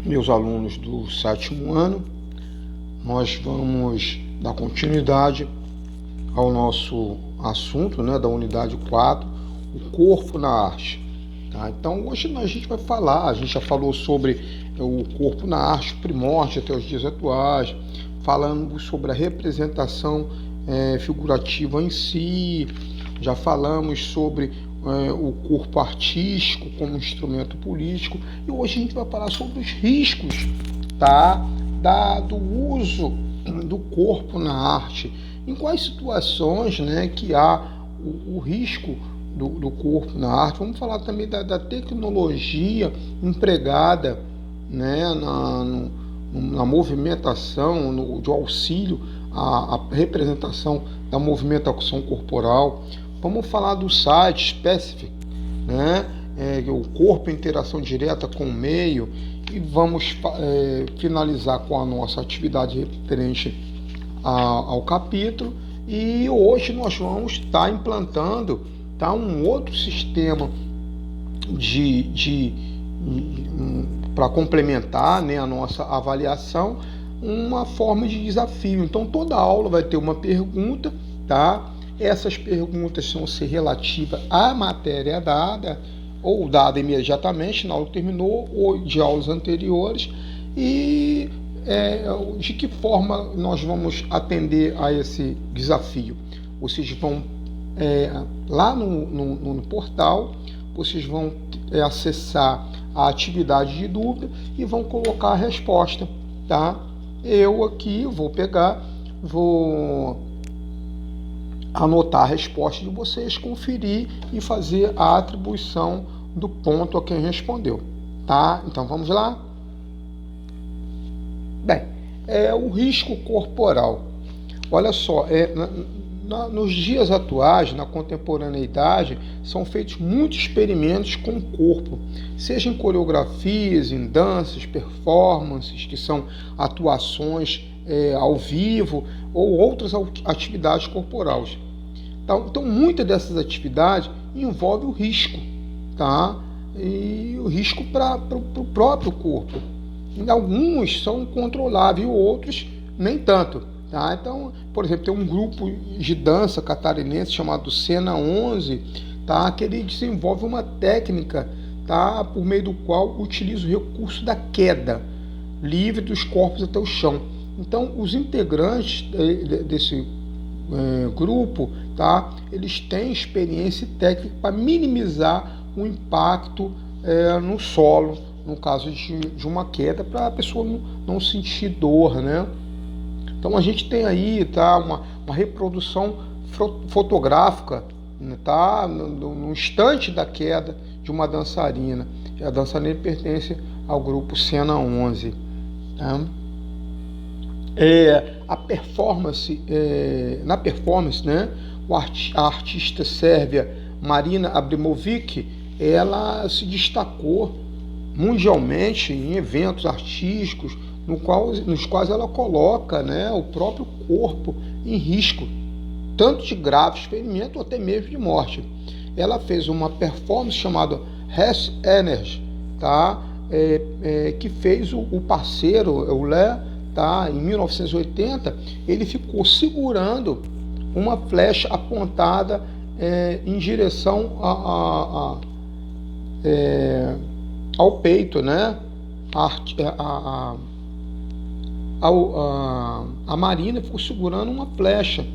meus alunos do 7º ano. Nós vamos dar continuidade ao nosso assunto, né, da unidade 4, o corpo na arte. Tá? Então, hoje a gente vai falar, a gente já falou sobre o corpo na arte, primórdio até os dias atuais, falando sobre a representação figurativa em si, já falamos sobre o corpo artístico como instrumento político, e hoje a gente vai falar sobre os riscos, tá, do uso do corpo na arte, em quais situações, né, que há o risco do corpo na arte. Vamos falar também da tecnologia empregada, né, na movimentação, de auxílio à representação da movimentação corporal. Vamos falar do site Specific, né, o corpo em interação direta com o meio, e vamos finalizar com a nossa atividade referente ao capítulo. E hoje nós vamos estar implantando, tá, um outro sistema para complementar, né, a nossa avaliação, uma forma de desafio. Então toda aula vai ter uma pergunta, tá? Essas perguntas vão ser relativas à matéria dada, ou dada imediatamente na aula que terminou, ou de aulas anteriores, e de que forma nós vamos atender a esse desafio. Vocês vão lá no portal, vocês vão acessar a atividade de dúvida e vão colocar a resposta, tá? Eu aqui vou anotar a resposta de vocês, conferir e fazer a atribuição do ponto a quem respondeu, tá? Então vamos lá? Bem, o risco corporal. Olha só, nos dias atuais, na contemporaneidade, são feitos muitos experimentos com o corpo, seja em coreografias, em danças, performances, que são atuações ao vivo, ou outras atividades corporais. Então muitas dessas atividades envolvem o risco, tá? E o risco para o próprio corpo. E alguns são controláveis, outros nem tanto. Tá? Então, por exemplo, tem um grupo de dança catarinense chamado Cena 11, tá? Que ele desenvolve uma técnica, tá? Por meio do qual utiliza o recurso da queda livre dos corpos até o chão. Então, os integrantes desse grupo, tá? Eles têm experiência e técnica para minimizar o impacto no solo, no caso de uma queda, para a pessoa não sentir dor, né? Então a gente tem aí, tá, uma reprodução fotográfica, tá, no instante da queda de uma dançarina. E a dançarina pertence ao grupo Cena 11. Tá? A performance, na performance, né, a artista sérvia Marina Abramovic, ela se destacou mundialmente em eventos artísticos nos quais ela coloca, né, o próprio corpo em risco, tanto de grave ferimento ou até mesmo de morte. Ela fez uma performance chamada Res Energy, tá, que fez o parceiro, o Lé, tá, em 1980, ele ficou segurando uma flecha apontada em direção ao peito, né? A Marina ficou segurando uma flecha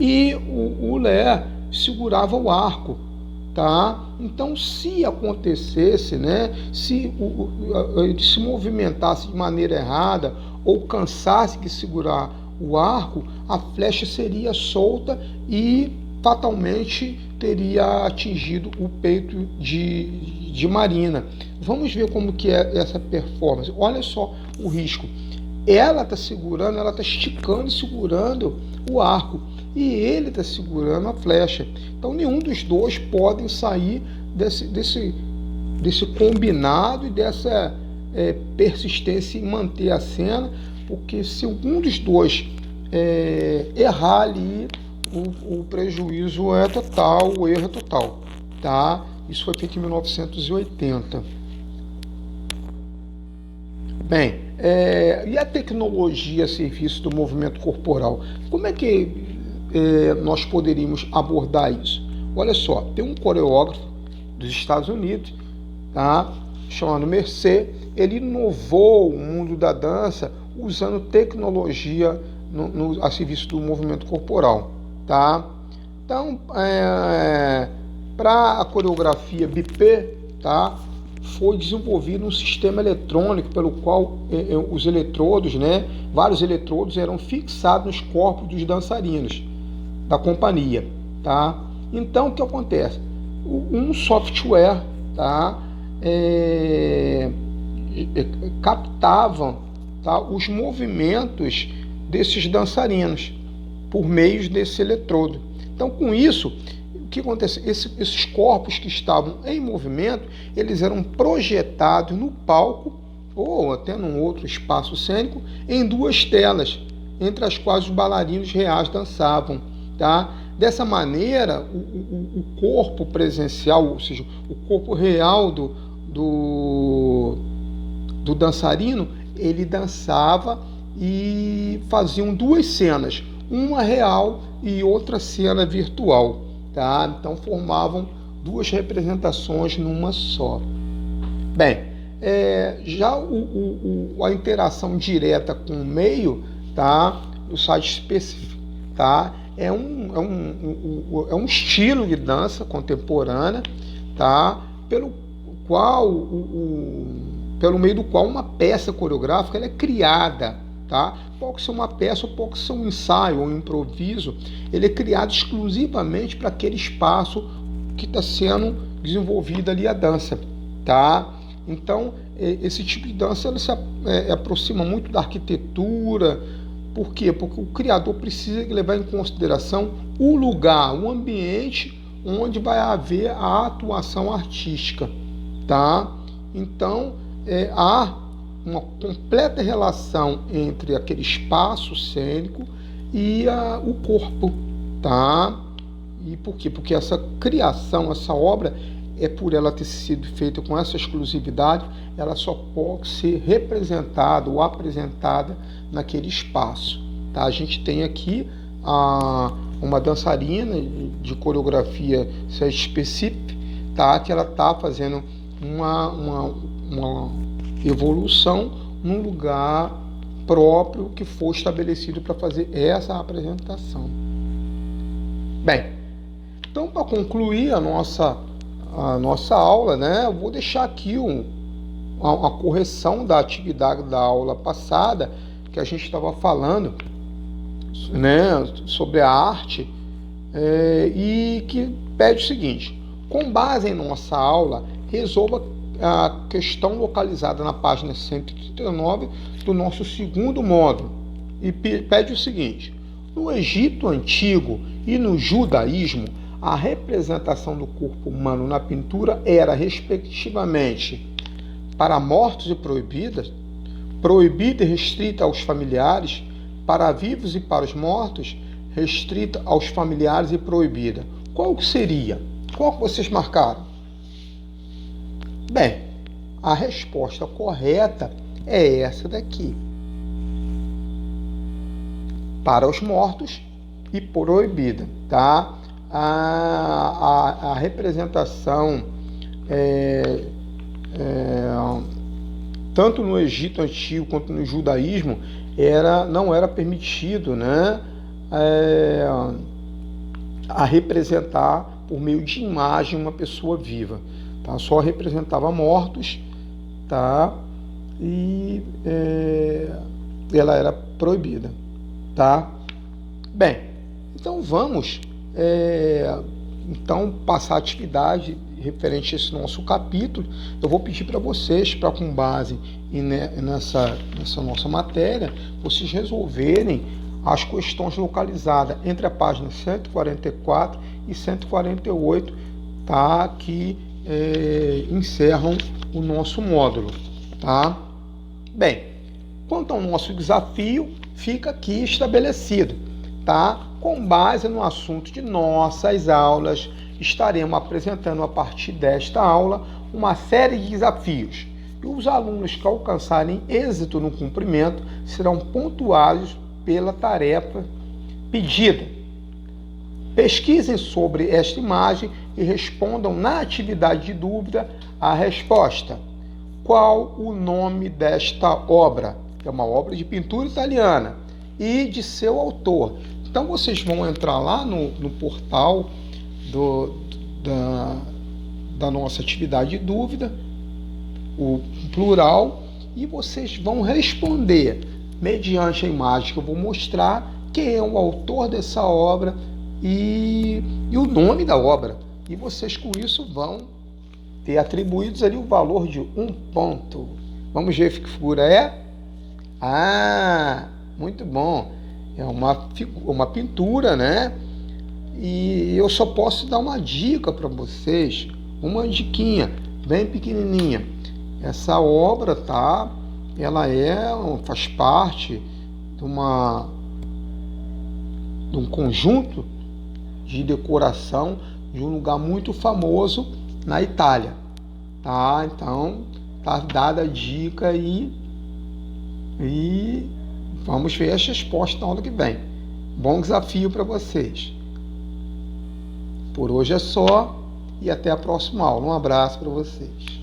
e o Lé segurava o arco, tá? Então, se acontecesse, né, se ele se movimentasse de maneira errada ou cansasse de segurar o arco, a flecha seria solta e fatalmente teria atingido o peito de Marina. Vamos ver como que é essa performance. Olha só o risco. Ela está segurando, ela está esticando e segurando o arco, e ele está segurando a flecha. Então nenhum dos dois podem sair desse combinado e dessa persistência em manter a cena, porque se algum dos dois errar ali, o prejuízo é total, o erro é total, tá? Isso foi feito em 1980. Bem, e a tecnologia a serviço do movimento corporal? Como é que nós poderíamos abordar isso? Olha só, tem um coreógrafo dos Estados Unidos, tá, chamado Mercer. Ele inovou o mundo da dança usando tecnologia a serviço do movimento corporal. Tá? Então, para a coreografia bipé, tá, foi desenvolvido um sistema eletrônico pelo qual os eletrodos, né, vários eletrodos eram fixados nos corpos dos dançarinos da companhia. Tá? Então, o que acontece? Um software, tá, captava, tá, os movimentos desses dançarinos por meio desse eletrodo. Então, com isso, o que acontece? Esses corpos que estavam em movimento, eles eram projetados no palco ou até num outro espaço cênico em duas telas, entre as quais os bailarinos reais dançavam. Tá? Dessa maneira, o corpo presencial, ou seja, o corpo real do dançarino, ele dançava e faziam duas cenas, uma real e outra cena virtual. Tá? Então formavam duas representações numa só. Bem, já a interação direta com o meio, tá, o site específico, tá, é um estilo de dança contemporânea, tá, pelo meio do qual uma peça coreográfica ela é criada. Tá? Pode ser uma peça, ou pode ser um ensaio ou um improviso. Ele é criado exclusivamente para aquele espaço que está sendo desenvolvida ali a dança. Tá? Então, esse tipo de dança ela se aproxima muito da arquitetura. Por quê? Porque o criador precisa levar em consideração o lugar, o ambiente onde vai haver a atuação artística. Tá? Então, há uma completa relação entre aquele espaço cênico e o corpo, tá? E por quê? Porque essa criação, essa obra, por ela ter sido feita com essa exclusividade, ela só pode ser representada ou apresentada naquele espaço, tá? A gente tem aqui uma dançarina de coreografia específica, tá? Que ela está fazendo uma evolução num lugar próprio que foi estabelecido para fazer essa apresentação. Bem, então para concluir a nossa aula, né, eu vou deixar aqui a correção da atividade da aula passada, que a gente estava falando, né, sobre a arte, e que pede o seguinte: com base em nossa aula, resolva a questão localizada na página 139 do nosso segundo módulo, e pede o seguinte: no Egito Antigo e no judaísmo, a representação do corpo humano na pintura era, respectivamente, para mortos e proibida e restrita aos familiares, para vivos e para os mortos, restrita aos familiares e proibida. Qual que seria? Qual que vocês marcaram? Bem, a resposta correta é essa daqui. Para os mortos e proibida, tá? A representação tanto no Egito Antigo quanto no judaísmo não era permitido, né, a representar por meio de imagem uma pessoa viva. Tá? Só representava mortos, tá? E ela era proibida. Tá? Bem, então vamos passar a atividade referente a esse nosso capítulo. Eu vou pedir para vocês, para com base nessa nossa matéria, vocês resolverem as questões localizadas entre a página 144 e 148, tá? Que encerram o nosso módulo. Tá? Bem, quanto ao nosso desafio, fica aqui estabelecido. Tá? Com base no assunto de nossas aulas, estaremos apresentando a partir desta aula uma série de desafios E os alunos que alcançarem êxito no cumprimento serão pontuados pela tarefa pedida. Pesquisem sobre esta imagem e respondam na atividade de dúvida a resposta. Qual o nome desta obra? É uma obra de pintura italiana e de seu autor. Então vocês vão entrar lá no portal da nossa atividade de dúvida, o plural, e vocês vão responder mediante a imagem que eu vou mostrar quem é o autor dessa obra e o nome da obra. E vocês com isso vão ter atribuídos ali o valor de 1 ponto. Vamos ver que figura é? Ah, muito bom. É uma pintura, né? E eu só posso dar uma dica para vocês, uma diquinha bem pequenininha. Essa obra, tá? Ela faz parte de um conjunto de decoração de um lugar muito famoso na Itália, tá? Então, tá dada a dica aí e vamos ver as respostas na aula que vem. Bom desafio para vocês. Por hoje é só e até a próxima aula. Um abraço para vocês.